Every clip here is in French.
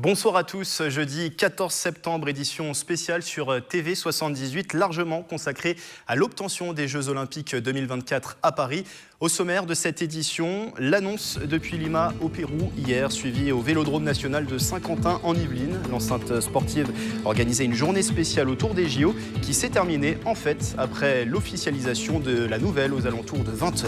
Bonsoir à tous, jeudi 14 septembre, édition spéciale sur TV78, largement consacrée à l'obtention des Jeux Olympiques 2024 à Paris. Au sommaire de cette édition, l'annonce depuis Lima au Pérou hier, suivie au Vélodrome national de Saint-Quentin en Yvelines. L'enceinte sportive organisait une journée spéciale autour des JO qui s'est terminée en fait après l'officialisation de la nouvelle aux alentours de 20 h.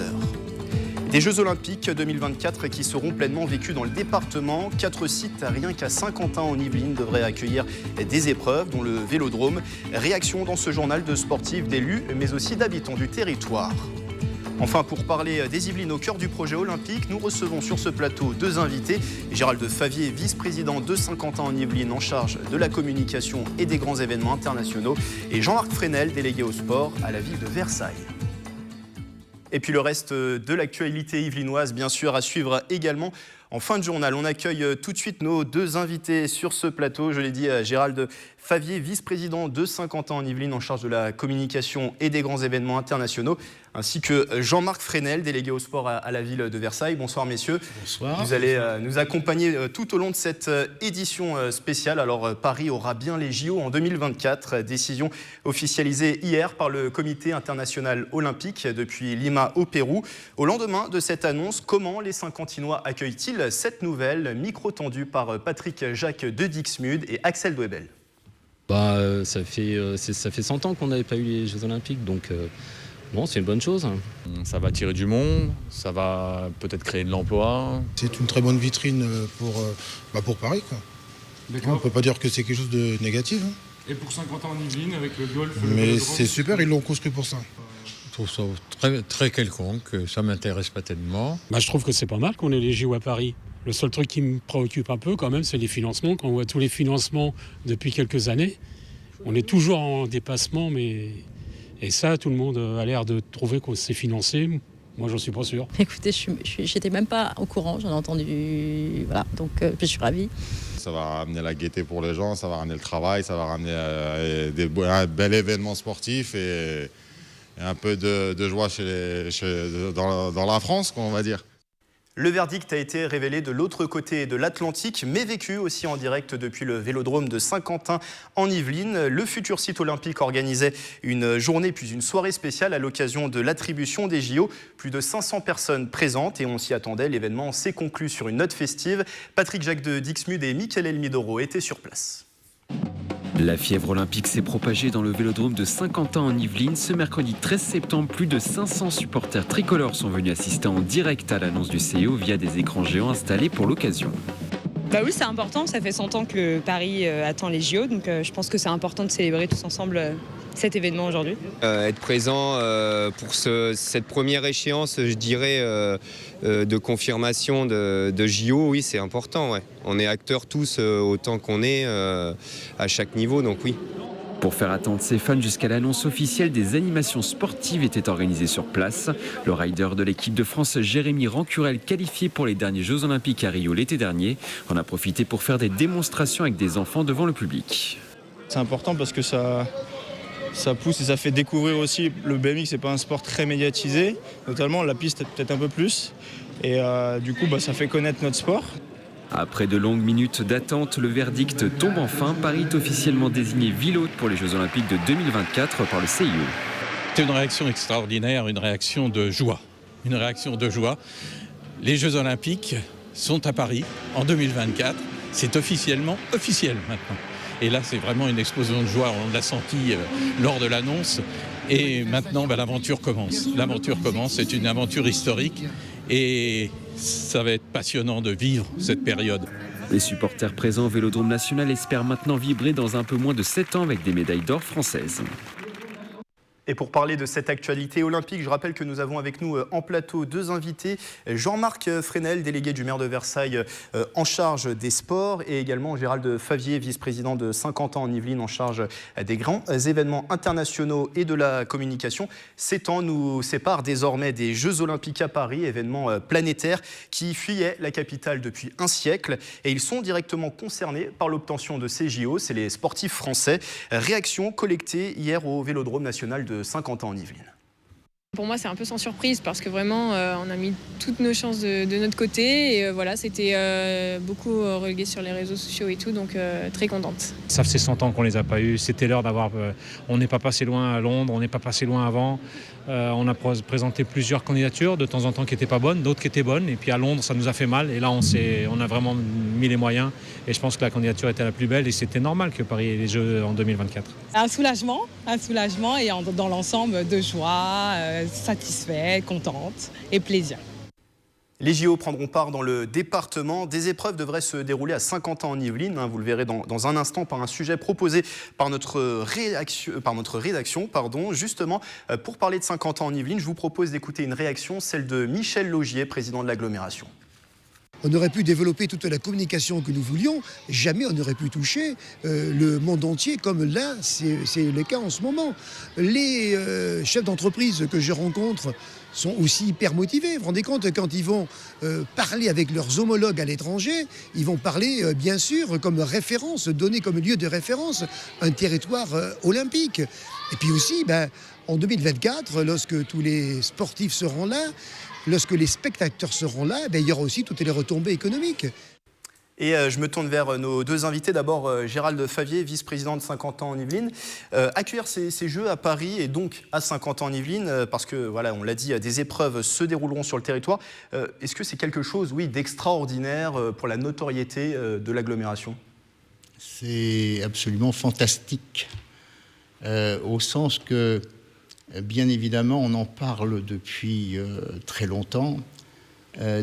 Des Jeux Olympiques 2024 qui seront pleinement vécus dans le département. 4 sites, rien qu'à Saint-Quentin en Yvelines, devraient accueillir des épreuves, dont le Vélodrome. Réaction dans ce journal de sportifs, d'élus, mais aussi d'habitants du territoire. Enfin, pour parler des Yvelines au cœur du projet olympique, nous recevons sur ce plateau deux invités. Gérald Favier, vice-président de Saint-Quentin en Yvelines, en charge de la communication et des grands événements internationaux. Et Jean-Marc Fresnel, délégué au sport à la ville de Versailles. Et puis le reste de l'actualité yvelinoise, bien sûr, à suivre également en fin de journal. On accueille tout de suite nos deux invités sur ce plateau. Je l'ai dit, Gérald Favier, vice-président de Saint-Quentin en Yvelines, en charge de la communication et des grands événements internationaux, ainsi que Jean-Marc Fresnel, délégué au sport à la ville de Versailles. Bonsoir messieurs. Bonsoir. Vous allez nous accompagner tout au long de cette édition spéciale. Alors Paris aura bien les JO en 2024. Décision officialisée hier par le Comité international olympique depuis Lima au Pérou. Au lendemain de cette annonce, comment les Saint-Quentinois accueillent-ils cette nouvelle? Micro tendu par Patrick Jacques de Dixmude et Axel Dwebel. Ça fait 100 ans qu'on n'avait pas eu les Jeux Olympiques, donc bon, c'est une bonne chose. Ça va attirer du monde, ça va peut-être créer de l'emploi. C'est une très bonne vitrine pour Paris, quoi. On ne peut pas dire que c'est quelque chose de négatif. Hein. Et pour Saint-Quentin en Yvelines, avec le golf... Mais c'est super, ils l'ont construit pour ça. Je trouve ça très, très quelconque, ça ne m'intéresse pas tellement. Je trouve que c'est pas mal qu'on ait les JO à Paris. Le seul truc qui me préoccupe un peu quand même, c'est les financements. Quand on voit tous les financements depuis quelques années, on est toujours en dépassement, et ça, tout le monde a l'air de trouver que c'est financé. Moi, j'en suis pas sûr. Écoutez, j'étais même pas au courant, j'en ai entendu, voilà, donc je suis ravie. Ça va ramener la gaieté pour les gens, ça va ramener le travail, ça va ramener un bel événement sportif et un peu de joie dans la France, on va dire. Le verdict a été révélé de l'autre côté de l'Atlantique, mais vécu aussi en direct depuis le Vélodrome de Saint-Quentin en Yvelines. Le futur site olympique organisait une journée puis une soirée spéciale à l'occasion de l'attribution des JO. Plus de 500 personnes présentes et on s'y attendait. L'événement s'est conclu sur une note festive. Patrick Jacques de Dixmude et Michael Elmidoro étaient sur place. La fièvre olympique s'est propagée dans le Vélodrome de Saint-Quentin en Yvelines. Ce mercredi 13 septembre, plus de 500 supporters tricolores sont venus assister en direct à l'annonce du CIO via des écrans géants installés pour l'occasion. Oui, c'est important. Ça fait 100 ans que Paris attend les JO, donc je pense que c'est important de célébrer tous ensemble cet événement aujourd'hui. Être présent pour cette première échéance, je dirais, de confirmation de JO, oui, c'est important. Ouais. On est acteurs tous autant qu'on est à chaque niveau, donc oui. Pour faire attendre ses fans jusqu'à l'annonce officielle, des animations sportives étaient organisées sur place. Le rider de l'équipe de France, Jérémy Rancurel, qualifié pour les derniers Jeux Olympiques à Rio l'été dernier, en a profité pour faire des démonstrations avec des enfants devant le public. C'est important parce que ça pousse et ça fait découvrir aussi le BMX. C'est pas un sport très médiatisé, notamment la piste peut-être un peu plus. Et du coup, ça fait connaître notre sport. Après de longues minutes d'attente, le verdict tombe enfin. Paris est officiellement désigné ville hôte pour les Jeux Olympiques de 2024 par le CIO. C'est une réaction extraordinaire, une réaction de joie. Une réaction de joie. Les Jeux Olympiques sont à Paris en 2024. C'est officiellement officiel maintenant. Et là, c'est vraiment une explosion de joie. On l'a senti lors de l'annonce. Et maintenant, l'aventure commence. L'aventure commence. C'est une aventure historique. Et ça va être passionnant de vivre cette période. Les supporters présents au Vélodrome national espèrent maintenant vibrer dans un peu moins de 7 ans avec des médailles d'or françaises. Et pour parler de cette actualité olympique, je rappelle que nous avons avec nous en plateau deux invités. Jean-Marc Fresnel, délégué du maire de Versailles en charge des sports, et également Gérald Favier, vice-président de Saint-Quentin en Yvelines en charge des grands événements internationaux et de la communication. Ces temps nous séparent désormais des Jeux Olympiques à Paris, événement planétaire qui fuyait la capitale depuis un siècle. Et ils sont directement concernés par l'obtention de ces JO. C'est les sportifs français. Réaction collectée hier au Vélodrome national de Saint-Quentin en Yvelines. Pour moi, c'est un peu sans surprise parce que vraiment, on a mis toutes nos chances de notre côté. Et voilà, c'était beaucoup relégué sur les réseaux sociaux et tout, donc très contente. Ça faisait 100 ans qu'on les a pas eus. C'était l'heure d'avoir... on n'est pas passé loin à Londres, on n'est pas passé loin avant. On a présenté plusieurs candidatures, de temps en temps qui n'étaient pas bonnes, d'autres qui étaient bonnes. Et puis à Londres, ça nous a fait mal. Et là, on a vraiment mis les moyens. Et je pense que la candidature était la plus belle. Et c'était normal que Paris ait les Jeux en 2024. Un soulagement et dans l'ensemble de joie, satisfaite, contente et plaisir. Les JO prendront part dans le département. Des épreuves devraient se dérouler à Saint-Quentin en Yvelines. Vous le verrez dans un instant par un sujet proposé par notre rédaction. Justement, pour parler de Saint-Quentin en Yvelines, je vous propose d'écouter une réaction, celle de Michel Laugier, président de l'agglomération. On aurait pu développer toute la communication que nous voulions, jamais on n'aurait pu toucher le monde entier comme là, c'est le cas en ce moment. Les chefs d'entreprise que je rencontre sont aussi hyper motivés. Vous vous rendez compte, quand ils vont parler avec leurs homologues à l'étranger, ils vont parler bien sûr comme référence, donner comme lieu de référence un territoire olympique. Et puis aussi, en 2024, lorsque tous les sportifs seront là, lorsque les spectateurs seront là, il y aura aussi toutes les retombées économiques. Et je me tourne vers nos deux invités. D'abord, Gérald Favier, vice-président de Saint-Quentin en Yvelines. Accueillir ces Jeux à Paris et donc à Saint-Quentin en Yvelines, parce que, voilà, on l'a dit, des épreuves se dérouleront sur le territoire. Est-ce que c'est quelque chose, oui, d'extraordinaire pour la notoriété de l'agglomération ? C'est absolument fantastique, au sens que, bien évidemment, on en parle depuis très longtemps.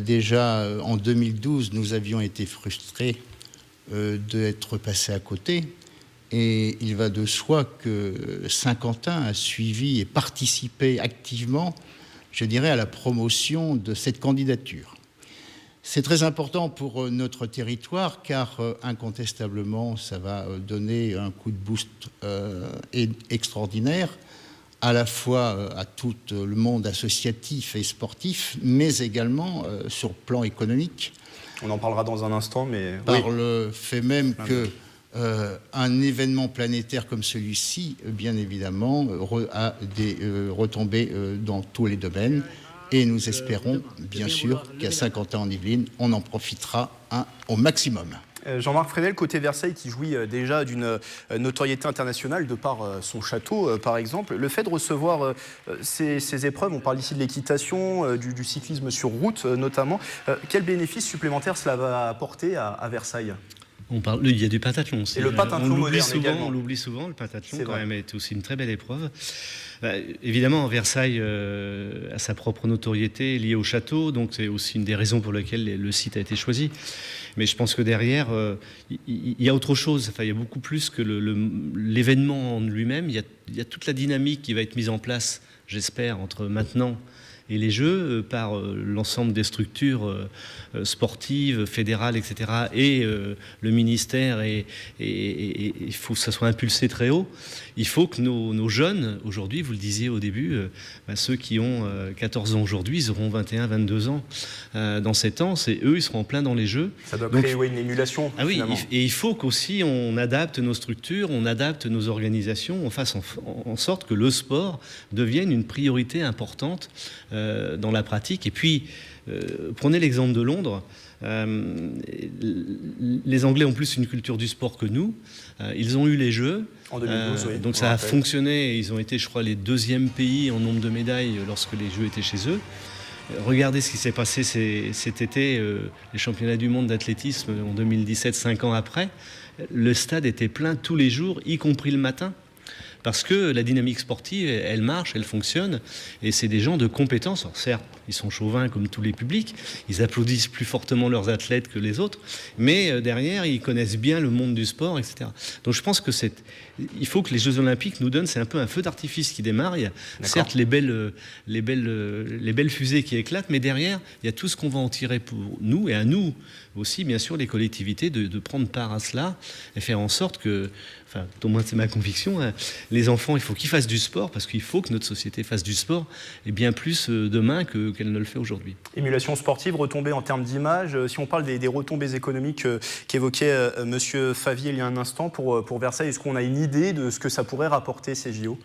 Déjà en 2012, nous avions été frustrés d'être passés à côté. Et il va de soi que Saint-Quentin a suivi et participé activement, je dirais, à la promotion de cette candidature. C'est très important pour notre territoire car incontestablement, ça va donner un coup de boost extraordinaire à la fois à tout le monde associatif et sportif, mais également sur le plan économique. On en parlera dans un instant, mais... Par le fait même qu'un événement planétaire comme celui-ci, bien évidemment, a des retombées dans tous les domaines. Et nous espérons, bien sûr, qu'à Saint-Quentin-en-Yvelines, on en profitera au maximum. Jean-Marc Fresnel, côté Versailles, qui jouit déjà d'une notoriété internationale de par son château, par exemple. Le fait de recevoir ces épreuves, on parle ici de l'équitation, du cyclisme sur route notamment, quel bénéfice supplémentaire cela va apporter à Versailles ? Il y a du pentathlon aussi. Et le pentathlon moderne également. On l'oublie souvent, le pentathlon quand même est aussi une très belle épreuve. Évidemment, Versailles a sa propre notoriété liée au château, donc c'est aussi une des raisons pour lesquelles le site a été choisi. Mais je pense que derrière, il y a autre chose. Enfin, il y a beaucoup plus que l'événement en lui-même. Il y a toute la dynamique qui va être mise en place, j'espère, entre maintenant et les Jeux par l'ensemble des structures sportives, fédérales, etc. et le ministère. Et il faut que ça soit impulsé très haut. Il faut que nos jeunes, aujourd'hui, vous le disiez au début, ceux qui ont 14 ans aujourd'hui, ils auront 21, 22 ans dans 7 ans. Eux, ils seront en plein dans les Jeux. Ça doit créer une émulation. Ah oui, finalement. Et il faut qu'aussi on adapte nos structures, on adapte nos organisations, on fasse en sorte que le sport devienne une priorité importante dans la pratique. Et puis, prenez l'exemple de Londres. Les Anglais ont plus une culture du sport que nous. Ils ont eu les Jeux. En 2012, oui. Donc ça a fonctionné. Ils ont été, je crois, les 2e pays en nombre de médailles lorsque les Jeux étaient chez eux. Regardez ce qui s'est passé cet été, les championnats du monde d'athlétisme en 2017, 5 ans après. Le stade était plein tous les jours, y compris le matin. Parce que la dynamique sportive, elle marche, elle fonctionne, et c'est des gens de compétence. Alors certes, ils sont chauvins comme tous les publics, ils applaudissent plus fortement leurs athlètes que les autres, mais derrière, ils connaissent bien le monde du sport, etc. Donc je pense que il faut que les Jeux Olympiques nous donnent, c'est un peu un feu d'artifice qui démarre. Il y a certes les belles fusées qui éclatent, mais derrière, il y a tout ce qu'on va en tirer pour nous, et à nous aussi, bien sûr, les collectivités, de prendre part à cela, et faire en sorte que, enfin, au moins c'est ma conviction, hein, les enfants, il faut qu'ils fassent du sport, parce qu'il faut que notre société fasse du sport, et bien plus demain qu'elle ne le fait aujourd'hui. Émulation sportive, retombées en termes d'image. Si on parle des retombées économiques qu'évoquait Monsieur Favier il y a un instant, pour Versailles, est-ce qu'on a une idée de ce que ça pourrait rapporter ces JO ?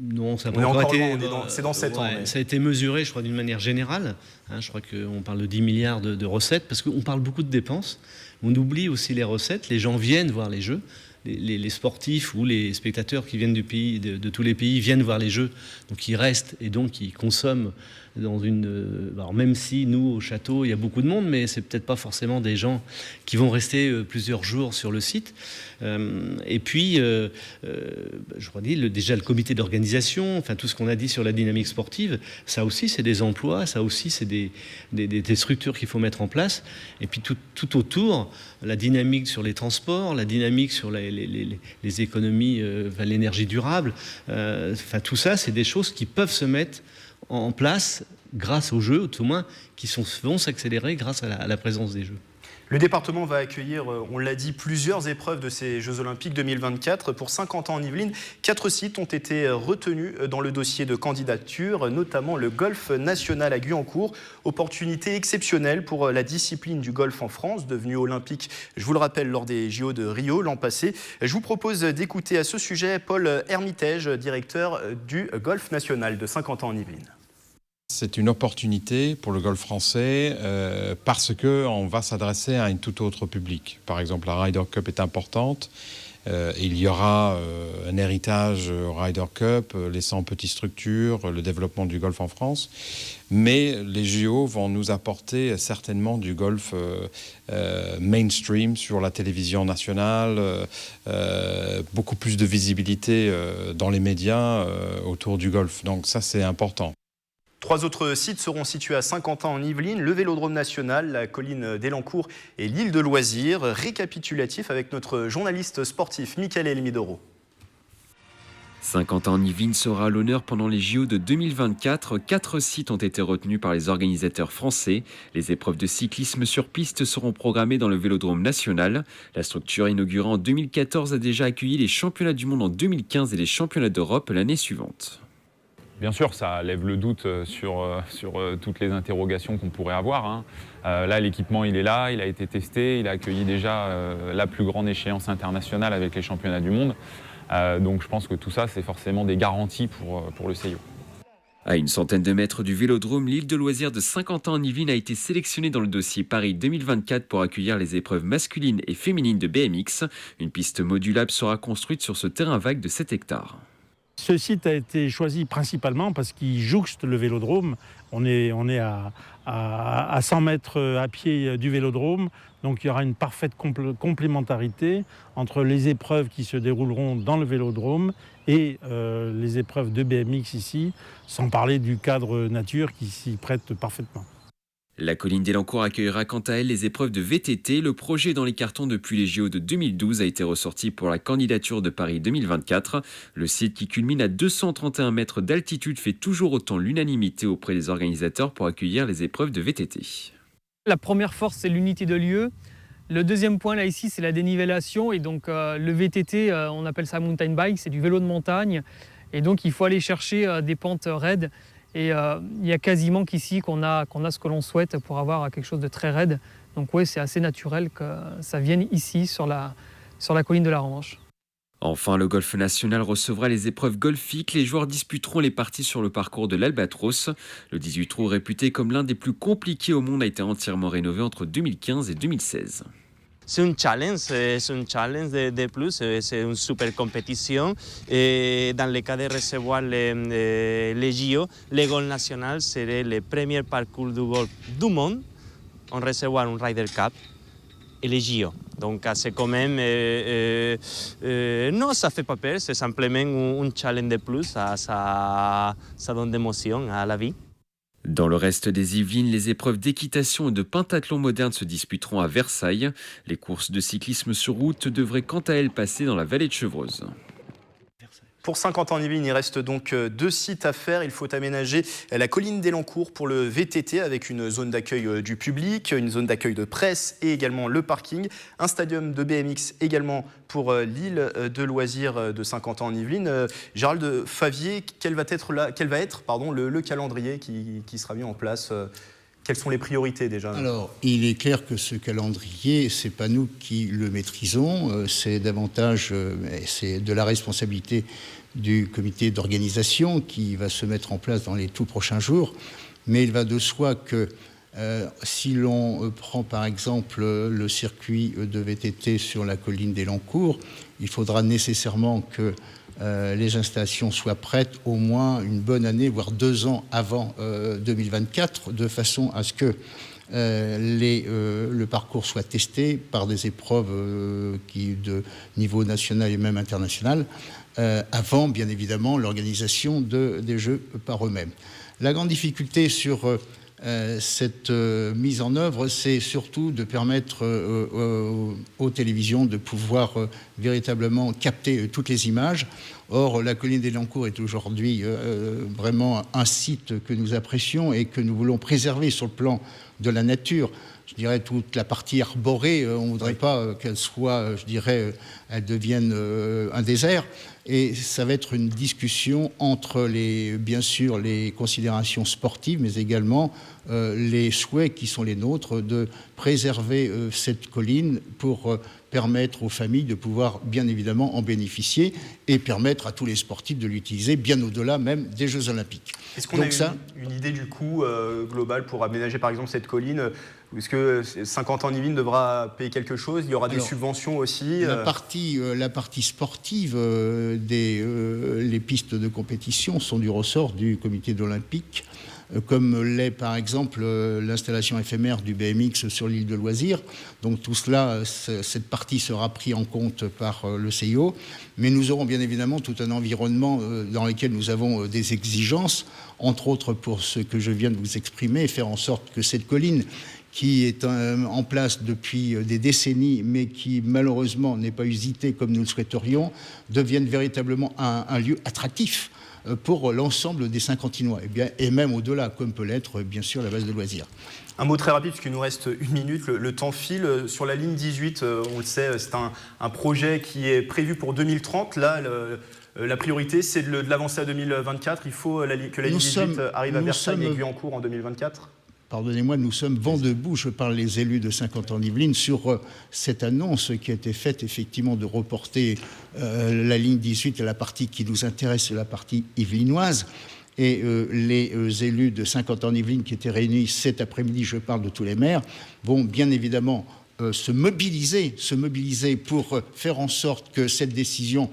Non, ça n'a On est pas encore encore été. loin, c'est dans 7 ans. Mais... Ça a été mesuré, je crois, d'une manière générale. Je crois qu'on parle de 10 milliards de recettes, parce qu'on parle beaucoup de dépenses. On oublie aussi les recettes. Les gens viennent voir les jeux. Les sportifs ou les spectateurs qui viennent du pays, de tous les pays viennent voir les jeux, donc ils restent et donc ils consomment dans une... Alors même si nous, au château, il y a beaucoup de monde, mais c'est peut-être pas forcément des gens qui vont rester plusieurs jours sur le site. Et puis, je crois déjà le comité d'organisation, enfin tout ce qu'on a dit sur la dynamique sportive, ça aussi c'est des emplois, ça aussi c'est des structures qu'il faut mettre en place. Et puis tout autour, la dynamique sur les transports, la dynamique sur les économies, l'énergie durable, enfin tout ça c'est des choses qui peuvent se mettre en place grâce aux jeux, tout au moins, qui vont s'accélérer grâce à la présence des jeux. Le département va accueillir, on l'a dit, plusieurs épreuves de ces Jeux Olympiques 2024. Pour 50 ans en Yvelines, 4 sites ont été retenus dans le dossier de candidature, notamment le golf national à Guyancourt. Opportunité exceptionnelle pour la discipline du golf en France, devenue olympique, je vous le rappelle, lors des JO de Rio l'an passé. Je vous propose d'écouter à ce sujet Paul Hermitage, directeur du golf national de 50 ans en Yvelines. C'est une opportunité pour le golf français parce qu'on va s'adresser à une toute autre public. Par exemple, la Ryder Cup est importante. Il y aura un héritage Ryder Cup, les 100 petites structures, le développement du golf en France. Mais les JO vont nous apporter certainement du golf mainstream sur la télévision nationale, beaucoup plus de visibilité dans les médias autour du golf. Donc ça, c'est important. 3 autres sites seront situés à Saint-Quentin en Yvelines, le Vélodrome national, la colline d'Elancourt et l'île de loisirs. Récapitulatif avec notre journaliste sportif Michael Elmidoro. Saint-Quentin en Yvelines sera à l'honneur pendant les JO de 2024. 4 sites ont été retenus par les organisateurs français. Les épreuves de cyclisme sur piste seront programmées dans le Vélodrome national. La structure inaugurée en 2014 a déjà accueilli les championnats du monde en 2015 et les championnats d'Europe l'année suivante. Bien sûr, ça lève le doute sur toutes les interrogations qu'on pourrait avoir. Là, l'équipement, il est là, il a été testé, il a accueilli déjà la plus grande échéance internationale avec les championnats du monde. Donc je pense que tout ça, c'est forcément des garanties pour le CIO. À une centaine de mètres du Vélodrome, l'île de loisirs de Saint-Quentin en Yvelines a été sélectionnée dans le dossier Paris 2024 pour accueillir les épreuves masculines et féminines de BMX. Une piste modulable sera construite sur ce terrain vague de 7 hectares. Ce site a été choisi principalement parce qu'il jouxte le Vélodrome. On est à 100 mètres à pied du Vélodrome, donc il y aura une parfaite complémentarité entre les épreuves qui se dérouleront dans le Vélodrome et les épreuves de BMX ici, sans parler du cadre nature qui s'y prête parfaitement. La colline d'Elancourt accueillera quant à elle les épreuves de VTT. Le projet dans les cartons depuis les JO de 2012 a été ressorti pour la candidature de Paris 2024. Le site qui culmine à 231 mètres d'altitude fait toujours autant l'unanimité auprès des organisateurs pour accueillir les épreuves de VTT. La première force, c'est l'unité de lieu. Le deuxième point, là, ici, c'est la dénivellation. Et donc, le VTT, on appelle ça mountain bike, c'est du vélo de montagne. Et donc, il faut aller chercher des pentes raides. Et il y a quasiment qu'ici qu'on a ce que l'on souhaite pour avoir quelque chose de très raide. Donc oui, c'est assez naturel que ça vienne ici, sur la colline de la Revanche. Enfin, le golf national recevra les épreuves golfiques. Les joueurs disputeront les parties sur le parcours de l'Albatros. Le 18 trous, réputé comme l'un des plus compliqués au monde, a été entièrement rénové entre 2015 et 2016. C'est un challenge de plus, c'est une super compétition. Et dans le cas de recevoir les JO, le golf national serait le premier parcours du golf du monde en recevoir un Ryder Cup et les JO. Donc c'est quand même... non, ça ne fait pas peur, c'est simplement un challenge de plus, ça donne de l'émotion à la vie. Dans le reste des Yvelines, les épreuves d'équitation et de pentathlon moderne se disputeront à Versailles. Les courses de cyclisme sur route devraient quant à elles passer dans la vallée de Chevreuse. Pour 50 ans en Yvelines, il reste donc 2 sites à faire. Il faut aménager la colline d'Elancourt pour le VTT avec une zone d'accueil du public, une zone d'accueil de presse et également le parking. Un stadium de BMX également pour l'île de loisirs de 50 ans en Yvelines. Gérald Favier, quel va être le calendrier qui sera mis en place? Quelles sont les priorités déjà? Alors, il est clair que ce calendrier, ce n'est pas nous qui le maîtrisons, c'est davantage c'est de la responsabilité du comité d'organisation qui va se mettre en place dans les tout prochains jours. Mais il va de soi que si l'on prend par exemple le circuit de VTT sur la colline des Lancours, il faudra nécessairement que les installations soient prêtes au moins une bonne année, voire 2 ans avant 2024, de façon à ce que le parcours soit testé par des épreuves de niveau national et même international, avant bien évidemment l'organisation des Jeux par eux-mêmes. La grande difficulté sur cette mise en œuvre, c'est surtout de permettre aux télévisions de pouvoir véritablement capter toutes les images. Or, la colline des Lancours est aujourd'hui vraiment un site que nous apprécions et que nous voulons préserver sur le plan de la nature. Je dirais toute la partie arborée, on ne voudrait pas qu'elle soit, je dirais, elle devienne un désert. Et ça va être une discussion entre bien sûr les considérations sportives, mais également les souhaits qui sont les nôtres de préserver cette colline pour permettre aux familles de pouvoir bien évidemment en bénéficier et permettre à tous les sportifs de l'utiliser bien au-delà même des Jeux Olympiques. Est-ce qu'on a une idée du coût global pour aménager par exemple cette colline ? Est-ce que 50 ans Yvelines devra payer quelque chose ? Il y aura des subventions aussi la partie sportive, les pistes de compétition sont du ressort du comité olympique, comme l'est par exemple l'installation éphémère du BMX sur l'île de loisirs. Donc tout cela, cette partie sera prise en compte par le CIO. Mais nous aurons bien évidemment tout un environnement dans lequel nous avons des exigences, entre autres pour ce que je viens de vous exprimer, faire en sorte que cette colline, qui est en place depuis des décennies, mais qui malheureusement n'est pas usitée comme nous le souhaiterions, devienne véritablement un lieu attractif pour l'ensemble des Saint-Quentinois, et même au-delà, comme peut l'être bien sûr la base de loisirs. Un mot très rapide, puisqu'il nous reste 1 minute, le temps file. Sur la ligne 18, on le sait, c'est un projet qui est prévu pour 2030. Là, la priorité, c'est de l'avancer à 2024. Il faut que la ligne 18 arrive à Versailles et Guyancourt en 2024. Pardonnez-moi, nous sommes vent debout, je parle les élus de 50 ans d'Yvelines, sur cette annonce qui a été faite effectivement de reporter la ligne 18 à la partie qui nous intéresse, la partie yvelinoise. Et les élus de 50 ans d'Yvelines qui étaient réunis cet après-midi, je parle de tous les maires, vont bien évidemment se mobiliser pour faire en sorte que cette décision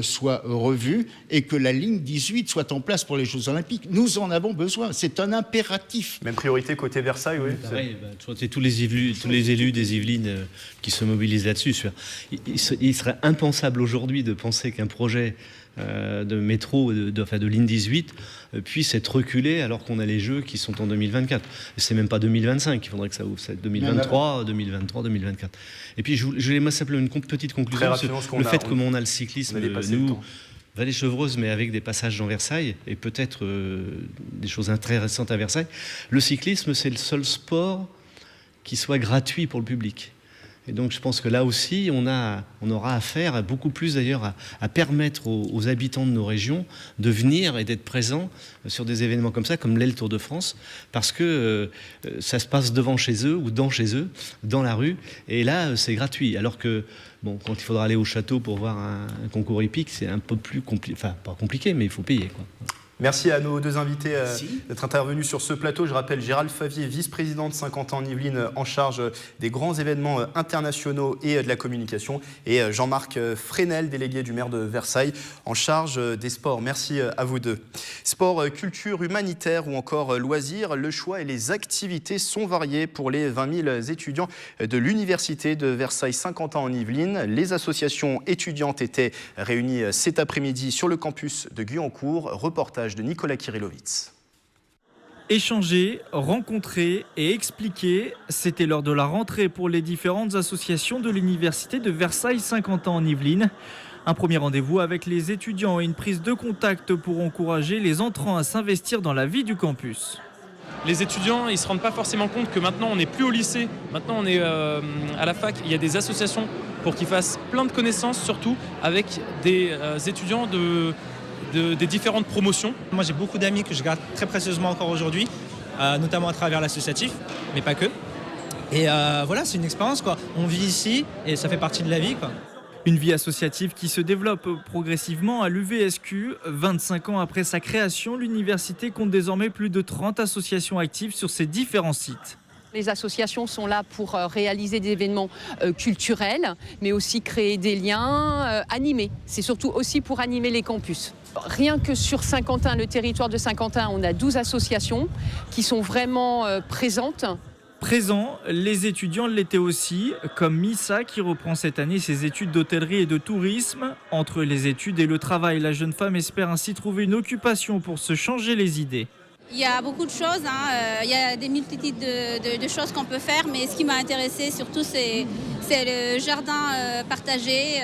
soit revue et que la ligne 18 soit en place pour les Jeux Olympiques. Nous en avons besoin, c'est un impératif. Même priorité côté Versailles, oui. Pareil, c'est tous les élus des Yvelines qui se mobilisent là-dessus. Il serait impensable aujourd'hui de penser qu'un projet de métro, de ligne 18, puisse être reculé alors qu'on a les Jeux qui sont en 2024. C'est même pas 2025 qu'il faudrait que ça ouvre, c'est 2023, 2024. Et puis je voulais simplement une petite conclusion. Le fait que on a le cyclisme, nous, Vallée-Chevreuse, mais avec des passages dans Versailles, et peut-être des choses intéressantes à Versailles, le cyclisme, c'est le seul sport qui soit gratuit pour le public. Et donc je pense que là aussi, on aura affaire beaucoup plus d'ailleurs à permettre aux habitants de nos régions de venir et d'être présents sur des événements comme ça, comme l'est le Tour de France, parce que ça se passe devant chez eux ou chez eux, dans la rue, et là c'est gratuit. Alors que quand il faudra aller au château pour voir un concours hippique, c'est un peu plus compliqué, enfin pas compliqué, mais il faut payer, quoi. Merci à nos deux invités d'être intervenus sur ce plateau. Je rappelle Gérald Favier, vice-président de 50 ans en Yvelines, en charge des grands événements internationaux et de la communication, et Jean-Marc Fresnel, délégué du maire de Versailles, en charge des sports. Merci à vous deux. Sport, culture, humanitaire ou encore loisirs, le choix et les activités sont variés pour les 20 000 étudiants de l'université de Versailles 50 ans en Yvelines. Les associations étudiantes étaient réunies cet après-midi sur le campus de Guyancourt. Reportage de Nicolas Kirillovitz. Échanger, rencontrer et expliquer, c'était lors de la rentrée pour les différentes associations de l'université de Versailles 50 ans en Yvelines. Un premier rendez-vous avec les étudiants et une prise de contact pour encourager les entrants à s'investir dans la vie du campus. Les étudiants, ils ne se rendent pas forcément compte que maintenant on n'est plus au lycée, maintenant on est à la fac. Il y a des associations pour qu'ils fassent plein de connaissances, surtout avec des étudiants des différentes promotions. Moi j'ai beaucoup d'amis que je garde très précieusement encore aujourd'hui, notamment à travers l'associatif, mais pas que. Et voilà, c'est une expérience, quoi. On vit ici et ça fait partie de la vie, quoi. Une vie associative qui se développe progressivement à l'UVSQ. 25 ans après sa création, l'université compte désormais plus de 30 associations actives sur ses différents sites. Les associations sont là pour réaliser des événements culturels, mais aussi créer des liens, animer. C'est surtout aussi pour animer les campus. Rien que sur Saint-Quentin, le territoire de Saint-Quentin, on a 12 associations qui sont vraiment présentes. Présents, les étudiants l'étaient aussi, comme Missa qui reprend cette année ses études d'hôtellerie et de tourisme. Entre les études et le travail, la jeune femme espère ainsi trouver une occupation pour se changer les idées. Il y a beaucoup de choses, il y a des multitudes de choses qu'on peut faire, mais ce qui m'a intéressée surtout c'est le jardin partagé,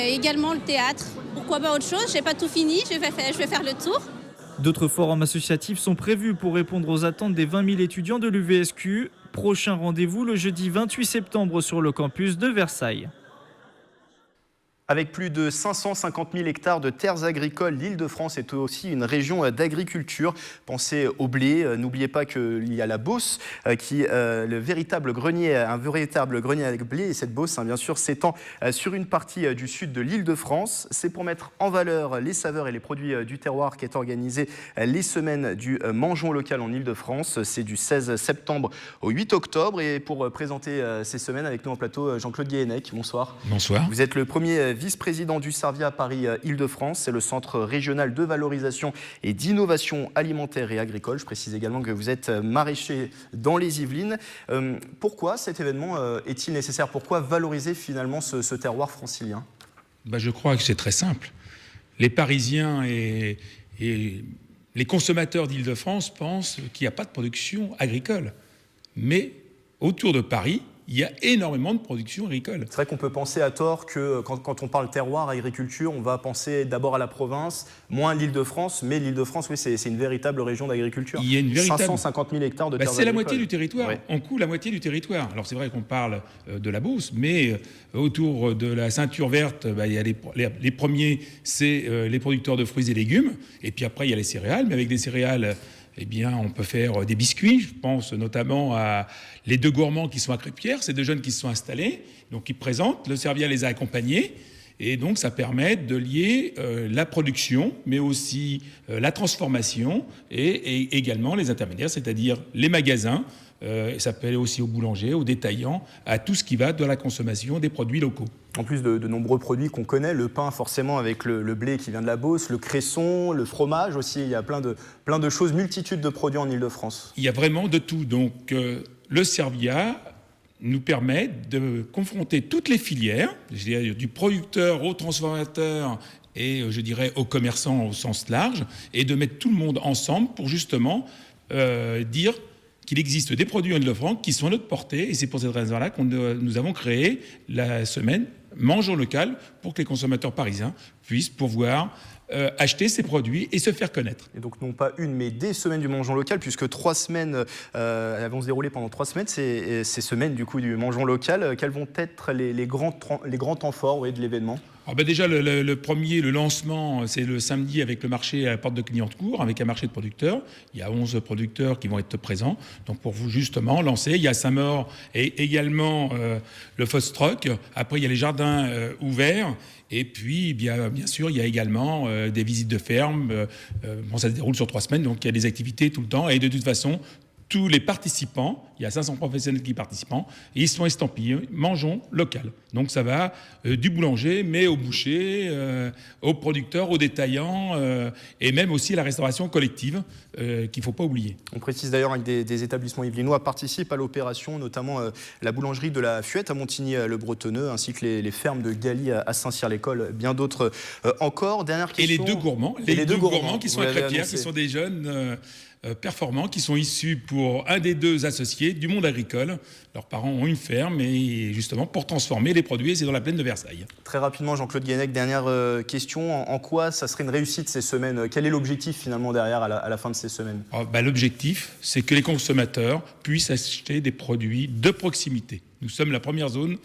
également le théâtre. Pourquoi pas autre chose? Je n'ai pas tout fini, je vais faire le tour. D'autres forums associatifs sont prévus pour répondre aux attentes des 20 000 étudiants de l'UVSQ. Prochain rendez-vous le jeudi 28 septembre sur le campus de Versailles. Avec plus de 550 000 hectares de terres agricoles, l'Île-de-France est aussi une région d'agriculture. Pensez au blé, n'oubliez pas qu'il y a la Beauce, qui un véritable grenier avec blé. Et cette Beauce, bien sûr, s'étend sur une partie du sud de l'Île-de-France. C'est pour mettre en valeur les saveurs et les produits du terroir qu'est organisé les semaines du Mangeons local en Île-de-France. C'est du 16 septembre au 8 octobre. Et pour présenter ces semaines avec nous en plateau, Jean-Claude Guéhenec, bonsoir. Bonsoir. Vous êtes le premier vice-président du Servia Paris Île-de-France. C'est le centre régional de valorisation et d'innovation alimentaire et agricole. Je précise également que vous êtes maraîcher dans les Yvelines. Pourquoi cet événement est-il nécessaire? Pourquoi valoriser finalement ce terroir francilien? Je crois que c'est très simple. Les Parisiens et les consommateurs d'Île-de-France pensent qu'il n'y a pas de production agricole. Mais autour de Paris, il y a énormément de production agricole. C'est vrai qu'on peut penser à tort que quand on parle terroir, agriculture, on va penser d'abord à la province, moins à l'Île-de-France. Mais l'Île-de-France, oui, c'est une véritable région d'agriculture. Il y a une véritable... 550 000 hectares de terres agricoles. C'est la moitié du territoire. Oui. On couvre la moitié du territoire. Alors c'est vrai qu'on parle de la Beauce, mais autour de la ceinture verte, il y a les premiers, c'est les producteurs de fruits et légumes. Et puis après, il y a les céréales. Mais avec des céréales... on peut faire des biscuits. Je pense notamment à les deux gourmands qui sont à Crépierre, ces deux jeunes qui se sont installés, donc ils présentent, le Servia les a accompagnés, et donc ça permet de lier la production, mais aussi la transformation, et également les intermédiaires, c'est-à-dire les magasins, et ça peut aller aussi aux boulangers, aux détaillants, à tout ce qui va de la consommation des produits locaux. En plus de nombreux produits qu'on connaît, le pain forcément avec le blé qui vient de la Beauce, le cresson, le fromage aussi, il y a plein de choses, multitude de produits en Île-de-France. Il y a vraiment de tout. Donc le Servia nous permet de confronter toutes les filières, c'est-à-dire du producteur au transformateur et je dirais aux commerçants au sens large, et de mettre tout le monde ensemble pour justement dire qu'il existe des produits en Île-de-France qui sont à notre portée, et c'est pour cette raison-là que nous avons créé la semaine Mangeons local pour que les consommateurs parisiens puissent pouvoir acheter ces produits et se faire connaître. Et donc non pas une, mais des semaines du Mangeons local, puisque 3 semaines elles vont se dérouler pendant 3 semaines, ces semaines du coup du Mangeons local. Quels vont être les grands temps forts de l'événement? Déjà, le premier, le lancement, c'est le samedi avec le marché à la porte de Clignancourt, avec un marché de producteurs. Il y a 11 producteurs qui vont être présents. Donc pour vous justement lancer, il y a Saint-Maur et également le Food Truck. Après, il y a les jardins ouverts. Et puis, bien sûr, il y a également des visites de ferme. Ça se déroule sur 3 semaines, donc il y a des activités tout le temps. Et de toute façon, tous les participants, il y a 500 professionnels qui participent, et ils sont estampillés Mangeons local. Donc ça va du boulanger, mais au boucher, aux producteurs, aux détaillants, et même aussi à la restauration collective, qu'il ne faut pas oublier. On précise d'ailleurs que des établissements yvelinois participent à l'opération, notamment la boulangerie de la Fuette à Montigny-le-Bretonneux, ainsi que les fermes de Galie à Saint-Cyr-l'École, bien d'autres encore. Dernière question. Et les deux gourmands qui sont à Crépierre, qui sont des jeunes... performants qui sont issus pour un des 2 associés du monde agricole. Leurs parents ont une ferme et justement pour transformer les produits, c'est dans la plaine de Versailles. Très rapidement, Jean-Claude Guéhenec, dernière question. En quoi ça serait une réussite ces semaines? Quel est l'objectif finalement derrière à la fin de ces semaines? L'objectif, c'est que les consommateurs puissent acheter des produits de proximité. Nous sommes la première zone,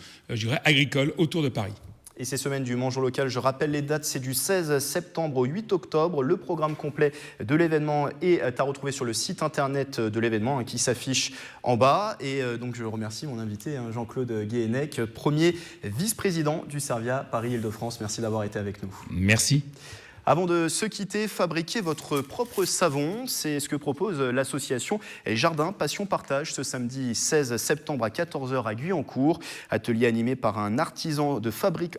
agricole autour de Paris. Et ces semaines du Mangeons Local, je rappelle les dates, c'est du 16 septembre au 8 octobre. Le programme complet de l'événement est à retrouver sur le site internet de l'événement qui s'affiche en bas. Et donc je remercie mon invité Jean-Claude Guéhenec, premier vice-président du Servia Paris-Île-de-France. Merci d'avoir été avec nous. Merci. Avant de se quitter, fabriquez votre propre savon. C'est ce que propose l'association Jardin Passion Partage ce samedi 16 septembre à 14h à Guyancourt. Atelier animé par un artisan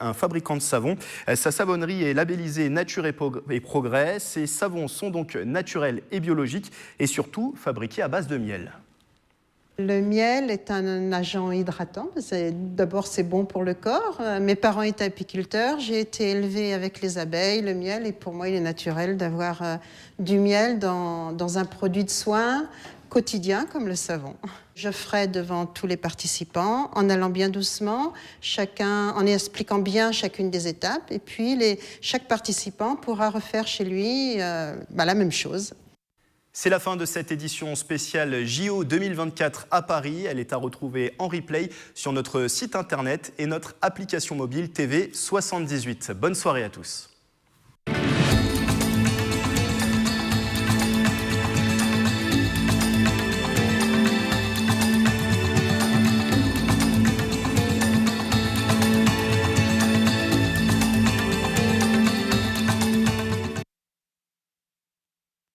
un fabricant de savon. Sa savonnerie est labellisée Nature et Progrès. Ces savons sont donc naturels et biologiques et surtout fabriqués à base de miel. Le miel est un agent hydratant. D'abord, c'est bon pour le corps. Mes parents étaient apiculteurs. J'ai été élevée avec les abeilles, le miel. Et pour moi, il est naturel d'avoir du miel dans un produit de soin quotidien comme le savon. Je ferai devant tous les participants en allant bien doucement, en expliquant bien chacune des étapes. Et puis, chaque participant pourra refaire chez lui la même chose. C'est la fin de cette édition spéciale JO 2024 à Paris. Elle est à retrouver en replay sur notre site internet et notre application mobile TV 78. Bonne soirée à tous.